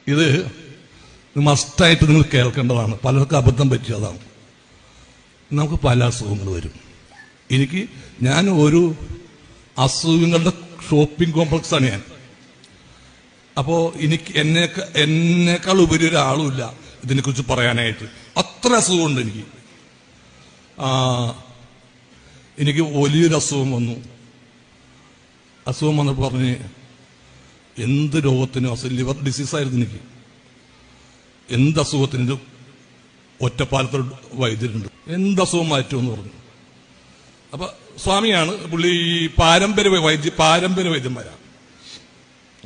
ഇത് മസ്റ്റായിട്ട് നിങ്ങൾ കേൾക്കേണ്ടതാണ്. പലർക്കും അബദ്ധം പറ്റിയതാണ്. നമുക്ക് പല അസുഖങ്ങൾ വരും. ഞാൻ ഒരു അസുഖങ്ങളുടെ ഷോപ്പിംഗ് കോംപ്ലക്സാണ് ഞാൻ. അപ്പോ എന്നേക്കാൾ ഉപരി ഒരാളുമില്ല ഇതിനെക്കുറിച്ച് പറയാനായിട്ട്. അത്ര അസുഖമുണ്ട് എനിക്ക് വലിയൊരു അസുഖം വന്നു. അസുഖം വന്നപ്പോൾ പറഞ്ഞ് എന്ത് രോഗത്തിനും ലിവർ ഡിസീസായിരുന്നു എനിക്ക്. എന്ത് അസുഖത്തിനും ഒറ്റപ്പാലത്തൊരു വൈദ്യരുണ്ട്, എന്ത് അസുഖം മാറ്റുമെന്ന് പറഞ്ഞു. അപ്പൊ സ്വാമിയാണ് പുള്ളി. ഈ പാരമ്പര്യ വൈദ്യന്മാരാണ്.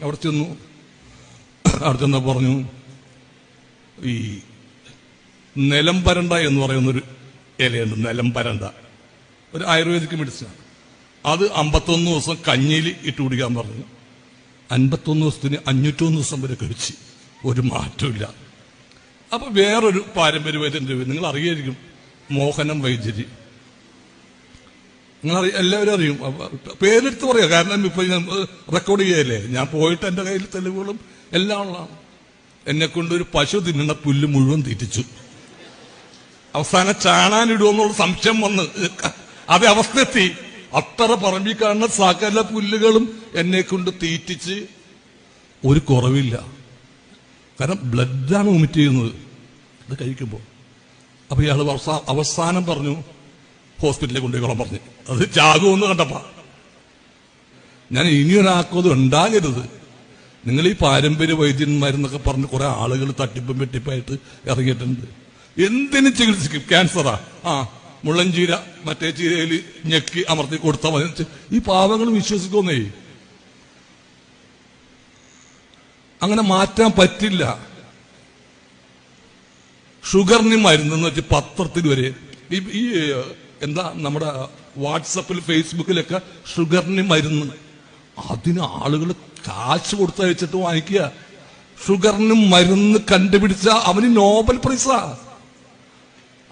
അവിടെ ചെന്ന പറഞ്ഞു ഈ നിലം പരണ്ട എന്ന് പറയുന്നൊരു ഇലയുണ്ട്. നിലം പരണ്ട ഒരു ആയുർവേദിക് മെഡിസിനാണ്. അത് 51 ദിവസം കഞ്ഞിയിൽ ഇട്ട് കുടിക്കാൻ പറഞ്ഞു. 51 ദിവസത്തിന് 501 ദിവസം വരെ കഴിച്ച് ഒരു മാറ്റമില്ല. അപ്പൊ വേറൊരു പാരമ്പര്യ വൈദ്യന്റെ നിങ്ങൾ അറിയായിരിക്കും, മോഹനം വൈദ്യര്. എല്ലാവരും അറിയും. പേരെടുത്ത് പറയാം, കാരണം ഇപ്പൊ ഞാൻ റെക്കോർഡ് ചെയ്യല്ലേ. ഞാൻ പോയിട്ട് എന്റെ കയ്യിൽ തെളിവുകളും എല്ലാം ഉള്ളതാണ്. എന്നെ കൊണ്ട് ഒരു പശു തിന്നുന്ന പുല്ല് മുഴുവൻ തീറ്റിച്ചു. അവസാനം ചാണാനിടുമെന്നുള്ള സംശയം വന്ന് അതേ അവസ്ഥ എത്തി. അത്ര പറമ്പിൽ കാണുന്ന സകല പുല്ലുകളും എന്നെ കൊണ്ട് തീറ്റിച്ച് ഒരു കുറവില്ല. കാരണം ബ്ലഡാണ് വൊമിറ്റ് ചെയ്യുന്നത് ഇത് കഴിക്കുമ്പോൾ. അപ്പൊ ഇയാൾ അവസാനം പറഞ്ഞു ഹോസ്പിറ്റലിൽ കൊണ്ടുപോയിക്കോളാൻ പറഞ്ഞു. അത് ചാകുമെന്ന് കണ്ടപ്പോ ഞാൻ ഇനിയൊരാക്കത് ഉണ്ടാകരുത്. നിങ്ങൾ ഈ പാരമ്പര്യ വൈദ്യന്മാരെന്നൊക്കെ പറഞ്ഞ് കുറെ ആളുകൾ തട്ടിപ്പും വെട്ടിപ്പായിട്ട് ഇറങ്ങിയിട്ടുണ്ട്. എന്തിനും ചികിത്സിക്കും. ക്യാൻസറാ, മുള്ളൻചീര മറ്റേ ചീരയിൽ ഞെക്കി അമർത്തി കൊടുത്താൽ മതി. ഈ പാവങ്ങൾ വിശ്വസിക്കുന്നേ. അങ്ങനെ മാറ്റാൻ പറ്റില്ല. ഷുഗറിന് മരുന്നെന്ന് വെച്ച് പത്രത്തിൽ വരെ ഈ നമ്മുടെ വാട്സപ്പിൽ ഫേസ്ബുക്കിലൊക്കെ ഷുഗറിന് മരുന്ന്, അതിന് ആളുകൾ കാശ് കൊടുത്തയച്ചിട്ട് വാങ്ങിക്കുക. ഷുഗറിന് മരുന്ന് കണ്ടുപിടിച്ച അവന് നോബൽ പ്രൈസാ.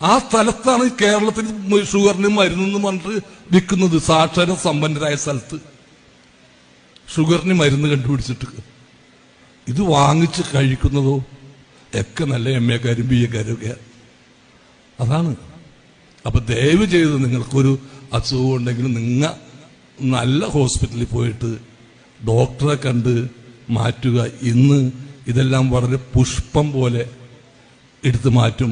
ആ സ്ഥലത്താണ് കേരളത്തിൽ ഷുഗറിന് മരുന്നെന്ന് പറഞ്ഞിട്ട് വിൽക്കുന്നത്. സാക്ഷര സമ്പന്നരായ സ്ഥലത്ത് ഷുഗറിന് മരുന്ന് കണ്ടുപിടിച്ചിട്ട് ഇത് വാങ്ങിച്ച് കഴിക്കുന്നതോ ഒക്കെ നല്ല MA കാരും BA കാരും ഒക്കെ. അതാണ്. അപ്പൊ ദയവ് ചെയ്ത് നിങ്ങൾക്കൊരു അസുഖം ഉണ്ടെങ്കിൽ നിങ്ങൾ നല്ല ഹോസ്പിറ്റലിൽ പോയിട്ട് ഡോക്ടറെ കണ്ട് മാറ്റുക. ഇന്ന് ഇതെല്ലാം വളരെ പുഷ്പം പോലെ എടുത്തു മാറ്റും.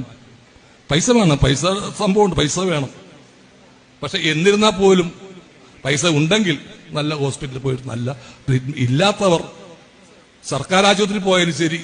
പൈസ വേണം, പൈസ സംഭവമുണ്ട്, പൈസ വേണം. പക്ഷെ എന്നിരുന്നാൽ പോലും പൈസ ഉണ്ടെങ്കിൽ നല്ല ഹോസ്പിറ്റലിൽ പോയിട്ട് നല്ല ട്രീറ്റ്മെന്റ്. ഇല്ലാത്തവർ സർക്കാർ ആശുപത്രിയിൽ പോയാലും ശരി,